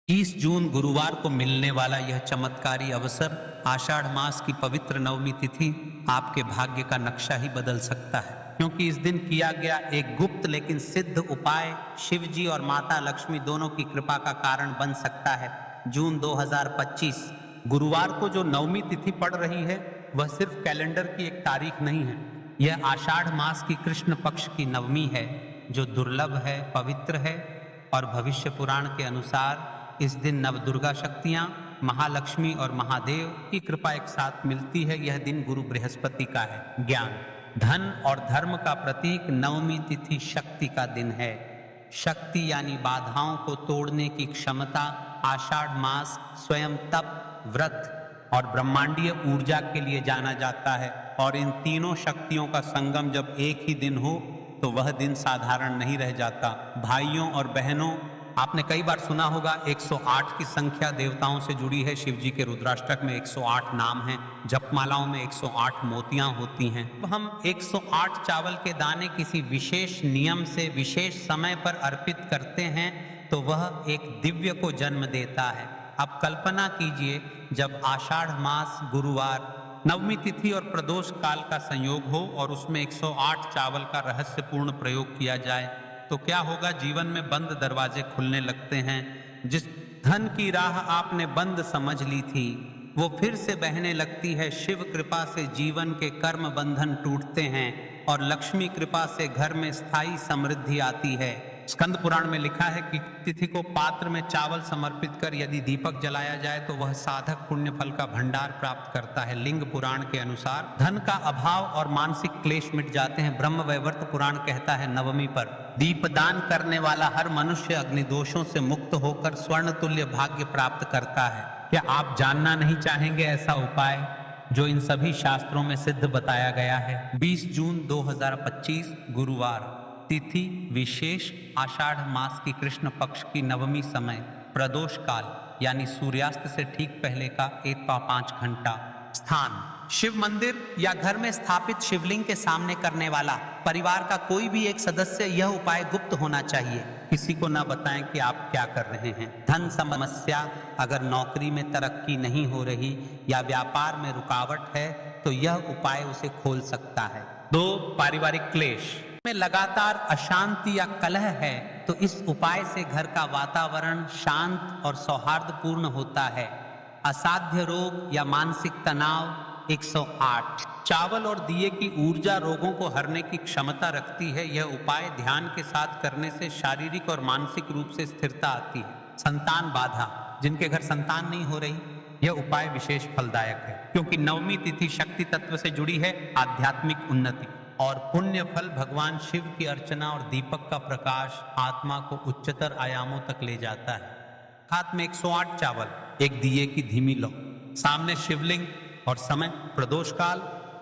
30 जून गुरुवार को मिलने वाला यह चमत्कारी अवसर आषाढ़ मास की पवित्र नवमी तिथि आपके भाग्य का नक्शा ही बदल सकता है, क्योंकि इस दिन किया गया एक गुप्त लेकिन सिद्ध उपाय शिव जी और माता लक्ष्मी दोनों की कृपा का कारण बन सकता है। जून 2025 गुरुवार को जो नवमी तिथि पड़ रही है वह सिर्फ कैलेंडर की एक तारीख नहीं है, यह आषाढ़ मास की कृष्ण पक्ष की नवमी है जो दुर्लभ है, पवित्र है। और भविष्य पुराण के अनुसार इस दिन नवदुर्गा शक्तियां, महालक्ष्मी और महादेव की कृपा एक साथ मिलती है। यह दिन गुरु बृहस्पति का है। ज्ञान, धन और धर्म का प्रतीक नवमी तिथि शक्ति का दिन है। शक्ति यानी बाधाओं को तोड़ने की क्षमता। आषाढ़ मास स्वयं तप, व्रत और ब्रह्मांडीय ऊर्जा के लिए जाना जाता है, और इन तीनों शक्तियों का संगम जब एक ही दिन हो तो वह दिन साधारण नहीं रह जाता। भाइयों और बहनों, आपने कई बार सुना होगा 108 की संख्या देवताओं से जुड़ी है। शिव जी के रुद्राष्टक में 108 नाम हैं, जपमालाओं में 108 मोतियां होती हैं। तो हम 108 चावल के दाने किसी विशेष नियम से विशेष समय पर अर्पित करते हैं तो वह एक दिव्य को जन्म देता है। अब कल्पना कीजिए, जब आषाढ़ मास गुरुवार नवमी तिथि और प्रदोष काल का संयोग हो और उसमें 108 चावल का रहस्यपूर्ण प्रयोग किया जाए तो क्या होगा। जीवन में बंद दरवाजे खुलने लगते हैं। जिस धन की राह आपने बंद समझ ली थी वो फिर से बहने लगती है। शिव कृपा से जीवन के कर्म बंधन टूटते हैं और लक्ष्मी कृपा से घर में स्थायी समृद्धि आती है। स्कंद पुराण में लिखा है कि तिथि को पात्र में चावल समर्पित कर यदि दीपक जलाया जाए तो वह साधक पुण्य फल का भंडार प्राप्त करता है। लिंग पुराण के अनुसार धन का अभाव और मानसिक क्लेश मिट जाते हैं। ब्रह्म वैवर्त पुराण कहता है नवमी पर दीपदान करने वाला हर मनुष्य अग्निदोषों से मुक्त होकर स्वर्ण तुल्य भाग्य प्राप्त करता है। क्या आप जानना नहीं चाहेंगे ऐसा उपाय जो इन सभी शास्त्रों में सिद्ध बताया गया है। 20 जून 2025 गुरुवार, तिथि विशेष आषाढ़ मास की कृष्ण पक्ष की नवमी, समय प्रदोष काल यानी सूर्यास्त से ठीक पहले का 1 पा 5 घंटा। स्थान शिव मंदिर या घर में स्थापित शिवलिंग के सामने करने वाला परिवार का कोई भी एक सदस्य यह उपाय गुप्त होना चाहिए। किसी को ना बताएं कि आप क्या कर रहे हैं। धन समस्या, अगर नौकरी में तरक्की नहीं हो रही या व्यापार में रुकावट है तो यह उपाय उसे खोल सकता है। 2 पारिवारिक क्लेश में लगातार अशांति या कलह है तो इस उपाय से घर का वातावरण शांत और सौहार्दपूर्ण होता है। असाध्य रोग या मानसिक तनाव 108। चावल और दिए की ऊर्जा रोगों को हरने की क्षमता रखती है। यह उपाय ध्यान के साथ करने से शारीरिक और मानसिक रूप से स्थिरता आती है। संतान बाधा, जिनके घर संतान नहीं हो रही, यह उपाय विशेष फलदायक है क्योंकि नवमी तिथि शक्ति तत्व से जुड़ी है। आध्यात्मिक उन्नति और पुण्य फल, भगवान शिव की अर्चना और दीपक का प्रकाश आत्मा को उच्चतर आयामों तक ले जाता है। हाथ में 108 चावल, एक दिए की धीमी लौ, सामने शिवलिंग और समय प्रदोष काल।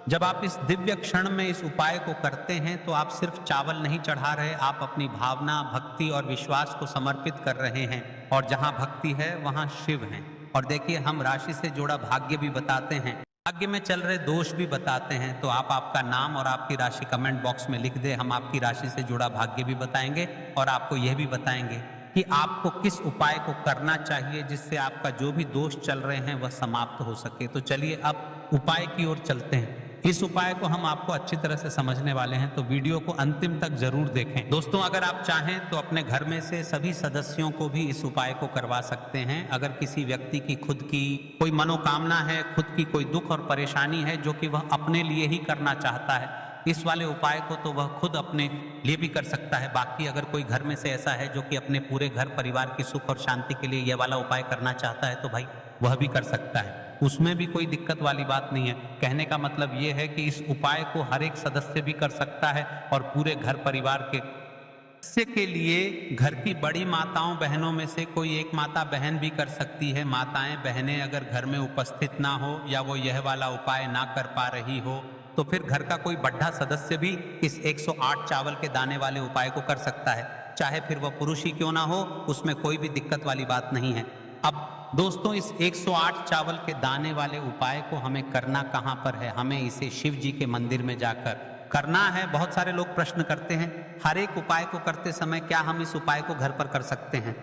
जब आप इस दिव्य क्षण में इस उपाय को करते हैं तो आप सिर्फ चावल नहीं चढ़ा रहे, आप अपनी भावना, भक्ति और विश्वास को समर्पित कर रहे हैं। और जहां भक्ति है वहां शिव हैं। और देखिए, हम राशि से जुड़ा भाग्य भी बताते हैं, भाग्य में चल रहे दोष भी बताते हैं। तो आप आपका नाम और आपकी राशि कमेंट बॉक्स में लिख दे, हम आपकी राशि से जुड़ा भाग्य भी बताएंगे और आपको यह भी बताएंगे कि आपको किस उपाय को करना चाहिए जिससे आपका जो भी दोष चल रहे हैं वह समाप्त हो सके। तो चलिए अब उपाय की ओर चलते हैं। इस उपाय को हम आपको अच्छी तरह से समझने वाले हैं, तो वीडियो को अंतिम तक जरूर देखें। दोस्तों, अगर आप चाहें तो अपने घर में से सभी सदस्यों को भी इस उपाय को करवा सकते हैं। अगर किसी व्यक्ति की खुद की कोई मनोकामना है, खुद की कोई दुख और परेशानी है जो कि वह अपने लिए ही करना चाहता है, इस वाले उपाय को तो वह खुद अपने लिए भी कर सकता है। बाकी अगर कोई घर में से ऐसा है जो कि अपने पूरे घर परिवार की सुख और शांति के लिए यह वाला उपाय करना चाहता है तो भाई वह भी कर सकता है, उसमें भी कोई दिक्कत वाली बात नहीं है। कहने का मतलब यह है कि इस उपाय को हर एक सदस्य भी कर सकता है और पूरे घर परिवार के सदस्य के लिए घर की बड़ी माताओं बहनों में से कोई एक माता बहन भी कर सकती है। माताएं बहनें अगर घर में उपस्थित ना हो या वो यह वाला उपाय ना कर पा रही हो तो फिर घर का कोई बड़ा सदस्य भी इस 108 चावल के दाने वाले उपाय को कर सकता है, चाहे फिर वह पुरुष ही क्यों ना हो, उसमें कोई भी दिक्कत वाली बात नहीं है। अब दोस्तों, इस 108 चावल के दाने वाले उपाय को हमें करना कहाँ पर है? हमें इसे शिव जी के मंदिर में जाकर करना है। बहुत सारे लोग प्रश्न करते हैं, हर एक उपाय को करते समय क्या हम इस उपाय को घर पर कर सकते हैं?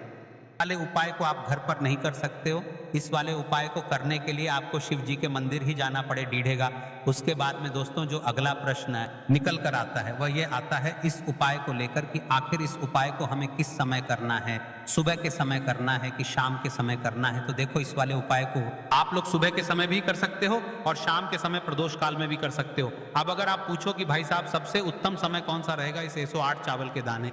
वाले उपाय को आप घर पर नहीं कर सकते हो। इस वाले उपाय को करने के लिए आपको शिव जी के मंदिर ही जाना पड़े डीढ़ेगा। उसके बाद में दोस्तों जो अगला प्रश्न है निकल कर आता है वह ये आता है इस उपाय को लेकर कि आखिर इस उपाय को हमें किस समय करना है, सुबह के समय करना है कि शाम के समय करना है। तो देखो इस वाले उपाय को आप लोग सुबह के समय भी कर सकते हो और शाम के समय प्रदोष काल में भी कर सकते हो। अब अगर आप पूछो कि भाई साहब सबसे उत्तम समय कौन सा रहेगा इस 108 चावल के दाने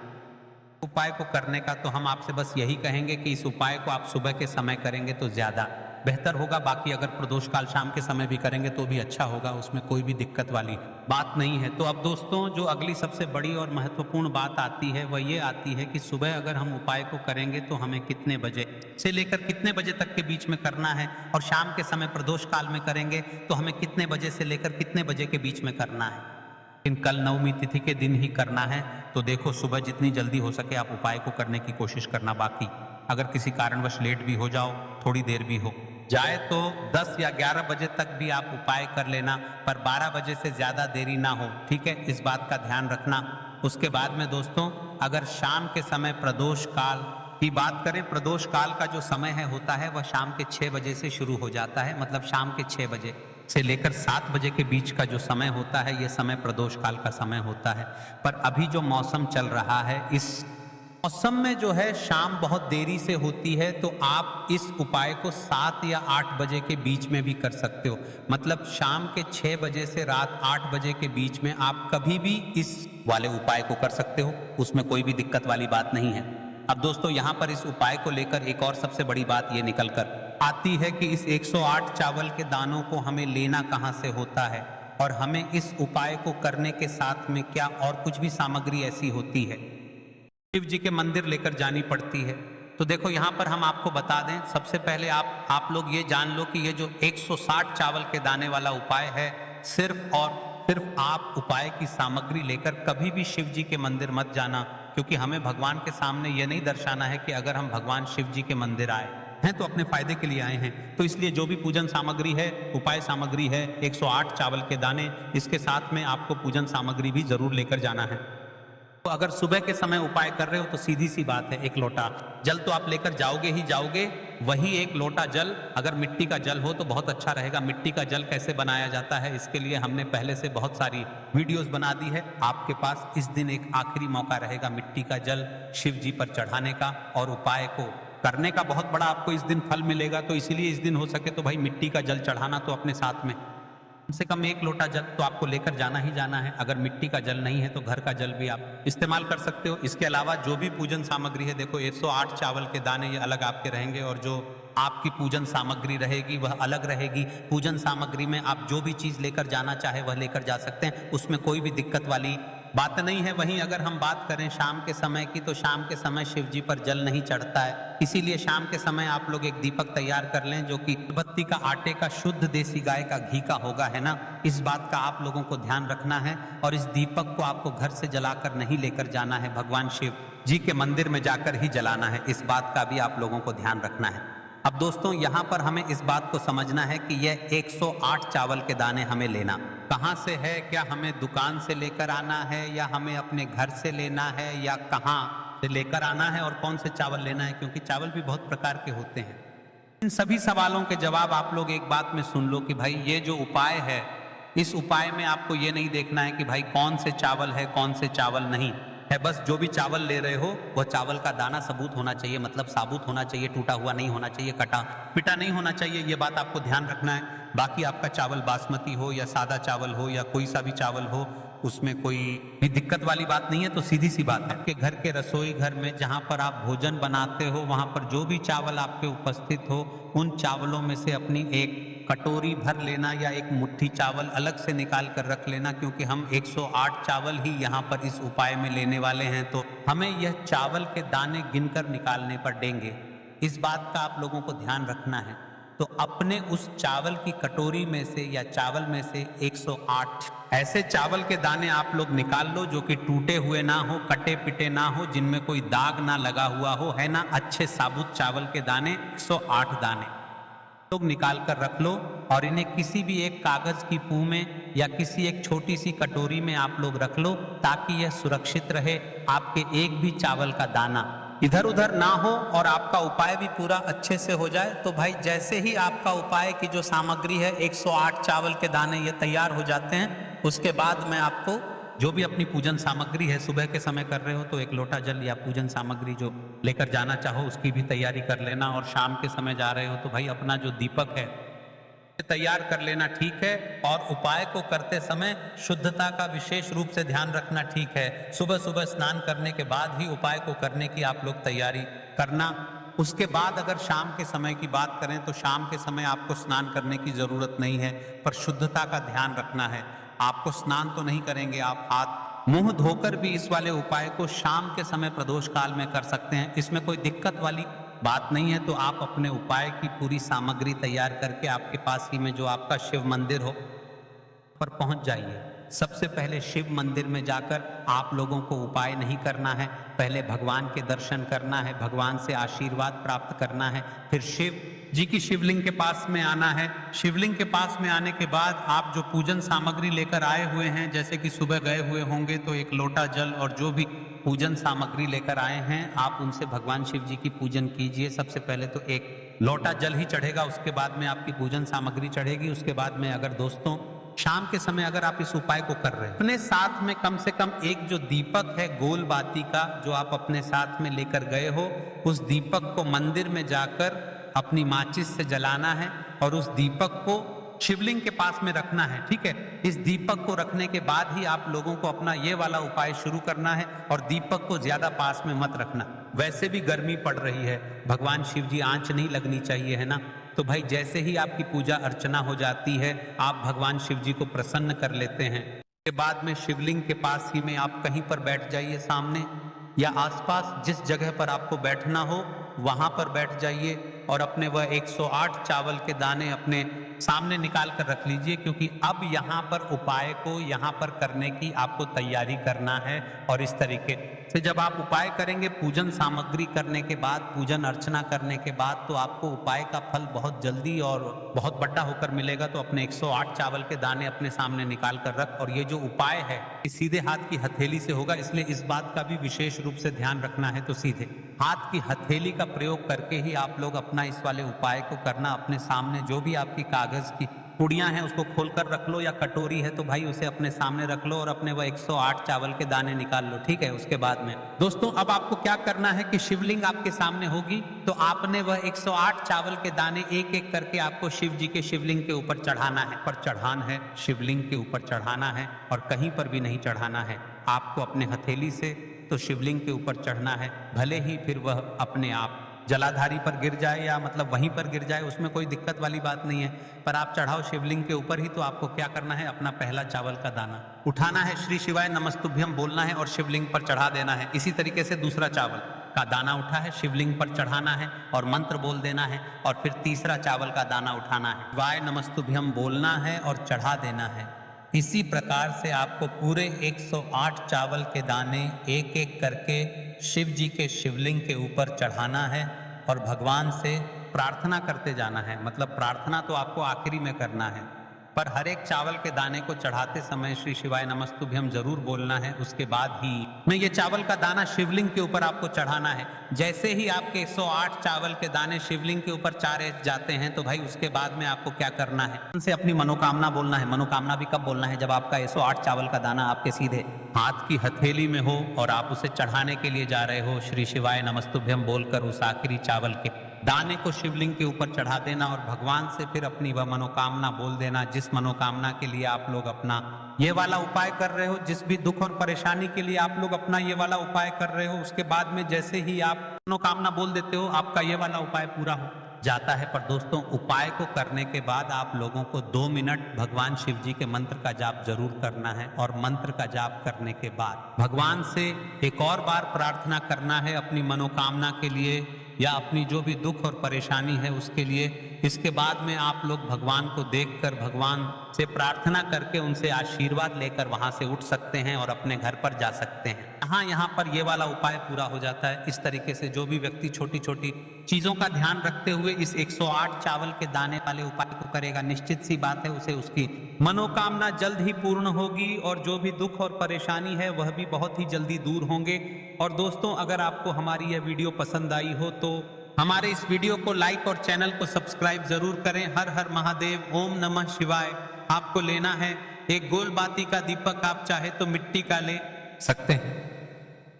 उपाय को करने का, तो हम आपसे बस यही कहेंगे कि इस उपाय को आप सुबह के समय करेंगे तो ज्यादा बेहतर होगा। बाकी अगर प्रदोष काल शाम के समय भी करेंगे तो भी अच्छा होगा, उसमें कोई भी दिक्कत वाली बात नहीं है। तो अब दोस्तों जो अगली सबसे बड़ी और महत्वपूर्ण बात आती है वह ये आती है कि सुबह अगर हम उपाय को करेंगे तो हमें कितने बजे से लेकर कितने बजे तक के बीच में करना है, और शाम के समय प्रदोष काल में करेंगे तो हमें कितने बजे से लेकर कितने बजे के बीच में करना है। लेकिन कल नवमी तिथि के दिन ही करना है, तो देखो सुबह जितनी जल्दी हो सके आप उपाय को करने की कोशिश करना। बाकी अगर किसी कारणवश लेट भी हो जाओ, थोड़ी देर भी हो जाए तो 10 या 11 बजे तक भी आप उपाय कर लेना, पर 12 बजे से ज्यादा देरी ना हो, ठीक है, इस बात का ध्यान रखना। उसके बाद में दोस्तों अगर शाम के समय प्रदोष काल की बात करें, प्रदोष काल का जो समय है होता है वह शाम के 6 बजे से शुरू हो जाता है, मतलब शाम के 6 बजे से लेकर 7 बजे के बीच का जो समय होता है ये समय प्रदोष काल का समय होता है। पर अभी जो मौसम चल रहा है इस मौसम में जो है शाम बहुत देरी से होती है, तो आप इस उपाय को 7 या 8 बजे के बीच में भी कर सकते हो। मतलब शाम के 6 बजे से रात 8 बजे के बीच में आप कभी भी इस वाले उपाय को कर सकते हो, उसमें कोई भी दिक्कत वाली बात नहीं है। अब दोस्तों यहाँ पर इस उपाय को लेकर एक और सबसे बड़ी बात ये निकल कर आती है कि इस 108 चावल के दानों को हमें लेना कहाँ से होता है, और हमें इस उपाय को करने के साथ में क्या और कुछ भी सामग्री ऐसी होती है शिव जी के मंदिर लेकर जानी पड़ती है। तो देखो यहाँ पर हम आपको बता दें, सबसे पहले आप लोग ये जान लो कि ये जो 160 चावल के दाने वाला उपाय है, सिर्फ और सिर्फ आप उपाय की सामग्री लेकर कभी भी शिव जी के मंदिर मत जाना, क्योंकि हमें भगवान के सामने ये नहीं दर्शाना है कि अगर हम भगवान शिव जी के मंदिर आए हैं तो अपने फायदे के लिए आए हैं। तो इसलिए जो भी पूजन सामग्री है, उपाय सामग्री है, 108 चावल के दाने, इसके साथ में आपको पूजन सामग्री भी जरूर लेकर जाना है। तो अगर सुबह के समय उपाय कर रहे हो तो सीधी सी बात है, एक लोटा जल तो आप लेकर जाओगे ही जाओगे। वही एक लोटा जल अगर मिट्टी का जल हो तो बहुत अच्छा रहेगा। मिट्टी का जल कैसे बनाया जाता है इसके लिए हमने पहले से बहुत सारी वीडियोस बना दी है। आपके पास इस दिन एक आखिरी मौका रहेगा मिट्टी का जल शिव जी पर चढ़ाने का और उपाय को करने का। बहुत बड़ा आपको इस दिन फल मिलेगा, तो इसीलिए इस दिन हो सके तो भाई मिट्टी का जल चढ़ाना तो अपने साथ में कम से कम एक लोटा जल तो आपको लेकर जाना ही जाना है। अगर मिट्टी का जल नहीं है तो घर का जल भी आप इस्तेमाल कर सकते हो। इसके अलावा जो भी पूजन सामग्री है, देखो 108 चावल के दाने ये अलग आपके रहेंगे और जो आपकी पूजन सामग्री रहेगी वह अलग रहेगी। पूजन सामग्री में आप जो भी चीज लेकर जाना चाहे वह लेकर जा सकते हैं, उसमें कोई भी दिक्कत वाली बात नहीं है। वहीं अगर हम बात करें शाम के समय की, तो शाम के समय शिव जी पर जल नहीं चढ़ता है, इसीलिए शाम के समय आप लोग एक दीपक तैयार कर लें जो कि बत्ती का आटे का शुद्ध देसी गाय का घी का होगा, है ना। इस बात का आप लोगों को ध्यान रखना है और इस दीपक को आपको घर से जलाकर नहीं लेकर जाना है, भगवान शिव जी के मंदिर में जाकर ही जलाना है। इस बात का भी आप लोगों को ध्यान रखना है। अब दोस्तों यहाँ पर हमें इस बात को समझना है कि यह 108 चावल के दाने हमें लेना कहाँ से है। क्या हमें दुकान से लेकर आना है या हमें अपने घर से लेना है या कहाँ से लेकर आना है और कौन से चावल लेना है, क्योंकि चावल भी बहुत प्रकार के होते हैं। इन सभी सवालों के जवाब आप लोग एक बात में सुन लो कि भाई ये जो उपाय है, इस उपाय में आपको ये नहीं देखना है कि भाई कौन से चावल है कौन से चावल नहीं है। बस जो भी चावल ले रहे हो वह चावल का दाना सबूत होना चाहिए, मतलब साबुत होना चाहिए, टूटा हुआ नहीं होना चाहिए, कटा पिटा नहीं होना चाहिए। ये बात आपको ध्यान रखना है। बाकी आपका चावल बासमती हो या सादा चावल हो या कोई सा भी चावल हो, उसमें कोई भी दिक्कत वाली बात नहीं है। तो सीधी सी बात है कि घर के रसोई घर में जहां पर आप भोजन बनाते हो वहां पर जो भी चावल आपके उपस्थित हो, उन चावलों में से अपनी एक कटोरी भर लेना या एक मुट्ठी चावल अलग से निकाल कर रख लेना, क्योंकि हम 108 चावल ही यहाँ पर इस उपाय में लेने वाले हैं। तो हमें यह चावल के दाने गिनकर निकालने पर देंगे, इस बात का आप लोगों को ध्यान रखना है। तो अपने उस चावल की कटोरी में से या चावल में से 108 ऐसे चावल के दाने आप लोग निकाल लो जो कि टूटे हुए ना हो, कटे पिटे ना हो, जिनमें कोई दाग ना लगा हुआ हो, है ना। अच्छे साबुत चावल के दाने 108 दाने लोग निकाल कर रख लो और इन्हें किसी भी एक कागज की पूं में या किसी एक छोटी सी कटोरी में आप लोग रख लो, ताकि यह सुरक्षित रहे। आपके एक भी चावल का दाना इधर उधर ना हो और आपका उपाय भी पूरा अच्छे से हो जाए। तो भाई जैसे ही आपका उपाय की जो सामग्री है 108 चावल के दाने ये तैयार हो जाते हैं, उसके बाद मैं आपको जो भी अपनी पूजन सामग्री है, सुबह के समय कर रहे हो तो 1 लोटा जल या पूजन सामग्री जो लेकर जाना चाहो उसकी भी तैयारी कर लेना, और शाम के समय जा रहे हो तो भाई अपना जो दीपक है तैयार कर लेना, ठीक है। और उपाय को करते समय शुद्धता का विशेष रूप से ध्यान रखना, ठीक है। सुबह सुबह स्नान करने के बाद ही उपाय को करने की आप लोग तैयारी करना। उसके बाद अगर शाम के समय की बात करें तो शाम के समय आपको स्नान करने की जरूरत नहीं है, पर शुद्धता का ध्यान रखना है। आपको स्नान तो नहीं करेंगे, आप हाथ मुंह धोकर भी इस वाले उपाय को शाम के समय प्रदोष काल में कर सकते हैं, इसमें कोई दिक्कत वाली बात नहीं है। तो आप अपने उपाय की पूरी सामग्री तैयार करके आपके पास ही में जो आपका शिव मंदिर हो पर पहुंच जाइए। सबसे पहले शिव मंदिर में जाकर आप लोगों को उपाय नहीं करना है, पहले भगवान के दर्शन करना है, भगवान से आशीर्वाद प्राप्त करना है, फिर शिव जी की शिवलिंग के पास में आना है। शिवलिंग के पास में आने के बाद आप जो पूजन सामग्री लेकर आए हुए हैं, जैसे कि सुबह गए हुए होंगे तो 1 लोटा जल और जो भी पूजन सामग्री लेकर आए हैं आप उनसे भगवान शिव जी की पूजन कीजिए। सबसे पहले तो 1 लोटा जल ही चढ़ेगा, उसके बाद में आपकी पूजन सामग्री चढ़ेगी। उसके बाद में अगर दोस्तों शाम के समय अगर आप इस उपाय को कर रहे हैं, अपने साथ में कम से कम एक जो दीपक है गोल बाती का जो आप अपने साथ में लेकर गए हो, उस दीपक को मंदिर में जाकर अपनी माचिस से जलाना है और उस दीपक को शिवलिंग के पास में रखना है, ठीक है। इस दीपक को रखने के बाद ही आप लोगों को अपना ये वाला उपाय शुरू करना है, और दीपक को ज्यादा पास में मत रखना। वैसे भी गर्मी पड़ रही है, भगवान शिव जी आंच नहीं लगनी चाहिए, है ना। तो भाई जैसे ही आपकी पूजा अर्चना हो जाती है आप भगवान शिव जी को प्रसन्न कर लेते हैं। के बाद में शिवलिंग के पास ही में आप कहीं पर बैठ जाइए, सामने या आसपास जिस जगह पर आपको बैठना हो वहां पर बैठ जाइए, और अपने वह 108 चावल के दाने अपने सामने निकाल कर रख लीजिए, क्योंकि अब यहाँ पर उपाय को यहाँ पर करने की आपको तैयारी करना है। और इस तरीके से जब आप उपाय करेंगे, पूजन सामग्री करने के बाद, पूजन अर्चना करने के बाद, तो आपको उपाय का फल बहुत जल्दी और बहुत बड़ा होकर मिलेगा। तो अपने 108 चावल के दाने अपने सामने निकाल कर रख, और ये जो उपाय है सीधे हाथ की हथेली से होगा, इसलिए इस बात का भी विशेष रूप से ध्यान रखना है। तो सीधे हाथ की हथेली का प्रयोग करके ही आप लोग अपना इस वाले उपाय को करना। अपने सामने जो भी आपकी कागज की पुड़ियां हैं उसको खोलकर रख लो, या कटोरी है तो भाई उसे अपने सामने रख लो, और अपने वह 108 चावल के दाने निकाल लो, ठीक है। उसके बाद में दोस्तों अब आपको क्या करना है कि शिवलिंग आपके सामने होगी, तो आपने वह 108 चावल के दाने एक एक करके आपको शिव जी के शिवलिंग के ऊपर चढ़ाना है। पर चढ़ाना है शिवलिंग के ऊपर चढ़ाना है, और कहीं पर भी नहीं चढ़ाना है। आपको अपने हथेली से तो शिवलिंग के ऊपर चढ़ना है, भले ही फिर वह अपने आप जलाधारी पर गिर जाए या मतलब वहीं पर गिर जाए, उसमें कोई दिक्कत वाली बात नहीं है, पर आप चढ़ाओ शिवलिंग के ऊपर ही। तो आपको क्या करना है, अपना पहला चावल का दाना उठाना है, श्री शिवाय नमस्तुभ्यम बोलना है और शिवलिंग पर चढ़ा देना है। इसी तरीके से दूसरा चावल का दाना उठा है, शिवलिंग पर चढ़ाना है और मंत्र बोल देना है, और फिर तीसरा चावल का दाना उठाना है, शिवाय नमस्तुभ्यम बोलना है और चढ़ा देना है। इसी प्रकार से आपको पूरे 108 चावल के दाने एक एक करके शिव जी के शिवलिंग के ऊपर चढ़ाना है, और भगवान से प्रार्थना करते जाना है। मतलब प्रार्थना तो आपको आखिरी में करना है, पर हर एक चावल के दाने को चढ़ाते समय श्री शिवाय नमस्तुभ्यम जरूर बोलना है। उसके बाद ही में ये चावल का दाना शिवलिंग के ऊपर आपको चढ़ाना है। जैसे ही आपके 108 चावल के दाने शिवलिंग के ऊपर चारे जाते हैं, तो भाई उसके बाद में आपको क्या करना है, उनसे अपनी मनोकामना बोलना है। मनोकामना भी कब बोलना है, जब आपका 108 चावल का दाना आपके सीधे हाथ की हथेली में हो और आप उसे चढ़ाने के लिए जा रहे हो। श्री शिवाय नमस्तुभ्यम बोलकर उस आखिरी चावल के दाने को शिवलिंग के ऊपर चढ़ा देना, और भगवान से फिर अपनी वह मनोकामना बोल देना, जिस मनोकामना के लिए आप लोग अपना ये वाला उपाय कर रहे हो, जिस भी दुख और परेशानी के लिए आप लोग अपना ये वाला उपाय कर रहे हो। उसके बाद में जैसे ही आप मनोकामना बोल देते हो, आपका ये वाला उपाय पूरा हो जाता है। पर दोस्तों उपाय को करने के बाद आप लोगों को 2 मिनट भगवान शिव जी के मंत्र का जाप जरूर करना है, और मंत्र का जाप करने के बाद भगवान से एक और बार प्रार्थना करना है अपनी मनोकामना के लिए, या अपनी जो भी दुख और परेशानी है उसके लिए। इसके बाद में आप लोग भगवान को देखकर भगवान से प्रार्थना करके उनसे आशीर्वाद लेकर वहां से उठ सकते हैं और अपने घर पर जा सकते हैं। यहाँ पर ये वाला उपाय पूरा हो जाता है। इस तरीके से जो भी व्यक्ति छोटी छोटी चीजों का ध्यान रखते हुए इस 108 चावल के दाने वाले उपाय को करेगा, निश्चित सी बात है उसे उसकी मनोकामना जल्द ही पूर्ण होगी, और जो भी दुख और परेशानी है वह भी बहुत ही जल्दी दूर होंगे। और दोस्तों, अगर आपको हमारी यह वीडियो पसंद आई हो तो हमारे इस वीडियो को लाइक और चैनल को सब्सक्राइब जरूर करें। हर हर महादेव, ओम नमः शिवाय। आपको लेना है एक गोल बाती का दीपक, आप चाहे तो मिट्टी का ले सकते हैं।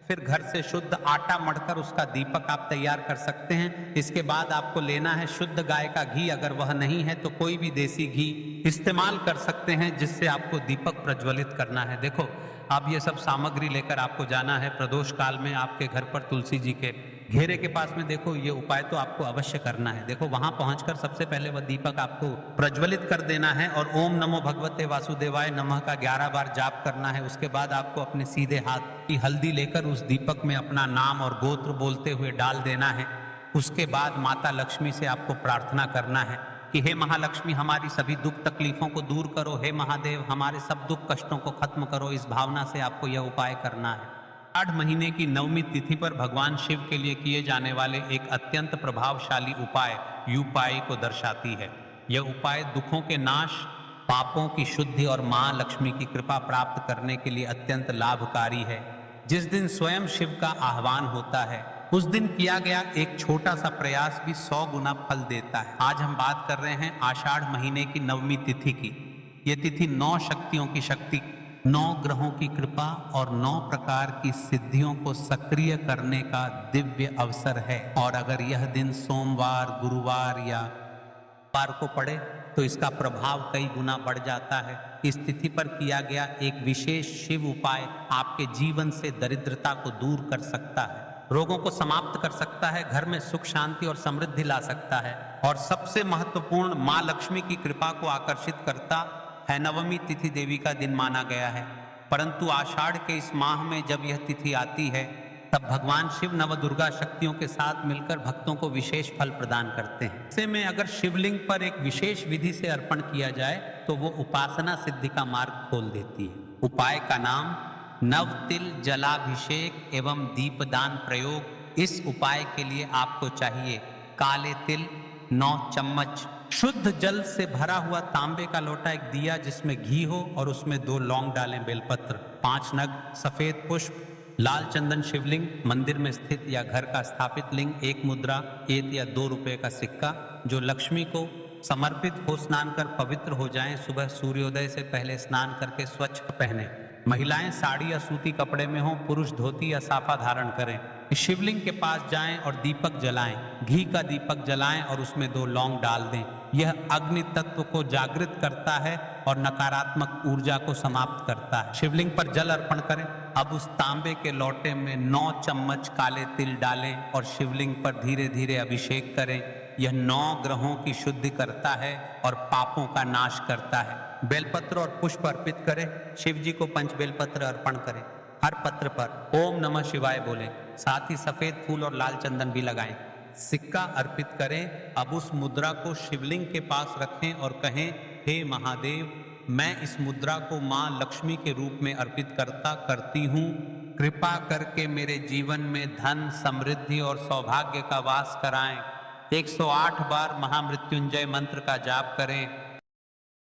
फिर घर से शुद्ध आटा मढ़कर उसका दीपक आप तैयार कर सकते हैं। इसके बाद आपको लेना है शुद्ध गाय का घी, अगर वह नहीं है तो कोई भी देसी घी इस्तेमाल कर सकते हैं, जिससे आपको दीपक प्रज्वलित करना है। देखो, अब ये सब सामग्री लेकर आपको जाना है प्रदोष काल में आपके घर पर तुलसी जी के घेरे के पास में। देखो, ये उपाय तो आपको अवश्य करना है। देखो, वहां पहुंचकर सबसे पहले वह दीपक आपको प्रज्वलित कर देना है और ओम नमो भगवते वासुदेवाय नमः का 11 बार जाप करना है। उसके बाद आपको अपने सीधे हाथ की हल्दी लेकर उस दीपक में अपना नाम और गोत्र बोलते हुए डाल देना है। उसके बाद माता लक्ष्मी से आपको प्रार्थना करना है कि हे महालक्ष्मी, हमारी सभी दुख तकलीफों को दूर करो। हे महादेव, हमारे सब दुख कष्टों को खत्म करो। इस भावना से आपको यह उपाय करना है। 8 महीने की नवमी तिथि पर भगवान शिव के लिए किए जाने वाले एक अत्यंत प्रभावशाली उपाय युपाई को दर्शाती है। यह उपाय दुखों के नाश, पापों की शुद्धि और मां लक्ष्मी की कृपा प्राप्त करने के लिए अत्यंत लाभकारी है। जिस दिन स्वयं शिव का आह्वान होता है, उस दिन किया गया एक छोटा सा प्रयास भी 100 गुना फल देता है। आज हम बात कर रहे हैं आषाढ़ महीने की नवमी तिथि की। यह तिथि 9 शक्तियों की शक्ति, 9 ग्रहों की कृपा और 9 प्रकार की सिद्धियों को सक्रिय करने का दिव्य अवसर है। और अगर यह दिन सोमवार, गुरुवार या वार को पड़े तो इसका प्रभाव कई गुना बढ़ जाता है। इस तिथि पर किया गया एक विशेष शिव उपाय आपके जीवन से दरिद्रता को दूर कर सकता है, रोगों को समाप्त कर सकता है, घर में सुख शांति और समृद्धि ला सकता है और सबसे महत्वपूर्ण मां लक्ष्मी की कृपा को आकर्षित करता है। नवमी तिथि देवी का दिन माना गया है, परंतु आषाढ़ के इस माह में जब यह तिथि आती है तब भगवान शिव नवदुर्गा शक्तियों के साथ मिलकर भक्तों को विशेष फल प्रदान करते हैं। ऐसे में अगर शिवलिंग पर एक विशेष विधि से अर्पण किया जाए तो वो उपासना सिद्धि का मार्ग खोल देती है। उपाय का नाम नव तिल जलाभिषेक एवं दीपदान प्रयोग। इस उपाय के लिए आपको चाहिए काले तिल 9 चम्मच, शुद्ध जल से भरा हुआ तांबे का लोटा, एक दिया जिसमें घी हो और उसमें 2 लौंग डालें, बेलपत्र, 5 नग सफेद पुष्प, लाल चंदन शिवलिंग, मंदिर में स्थित या घर का स्थापित लिंग, 1 मुद्रा, 1 या 2 रुपए का सिक्का जो लक्ष्मी को समर्पित हो, स्नान कर पवित्र हो जाएं। सुबह सूर्योदय से पहले स्नान करके स्वच्छ पहने। महिलाएं साड़ी या सूती कपड़े में हो, पुरुष धोती या साफा धारण करें। शिवलिंग के पास जाएं और दीपक जलाएं। घी का दीपक जलाएं और उसमें 2 लौंग डाल दें। यह अग्नि तत्व को जागृत करता है और नकारात्मक ऊर्जा को समाप्त करता है। शिवलिंग पर जल अर्पण करें। अब उस तांबे के लोटे में 9 चम्मच काले तिल डालें और शिवलिंग पर धीरे धीरे अभिषेक करें। यह 9 ग्रहों की शुद्धि करता है और पापों का नाश करता है। बेलपत्र और पुष्प अर्पित करें। शिव जी को 5 बेलपत्र अर्पण करें। हर पत्र पर ओम नमः शिवाय बोलें। साथ ही सफेद फूल और लाल चंदन भी लगाएं। सिक्का अर्पित करें। अब उस मुद्रा को शिवलिंग के पास रखें और कहें, हे महादेव, मैं इस मुद्रा को मां लक्ष्मी के रूप में अर्पित करती हूँ। कृपा करके मेरे जीवन में धन, समृद्धि और सौभाग्य का वास कराएं। 108 बार महामृत्युंजय मंत्र का जाप करें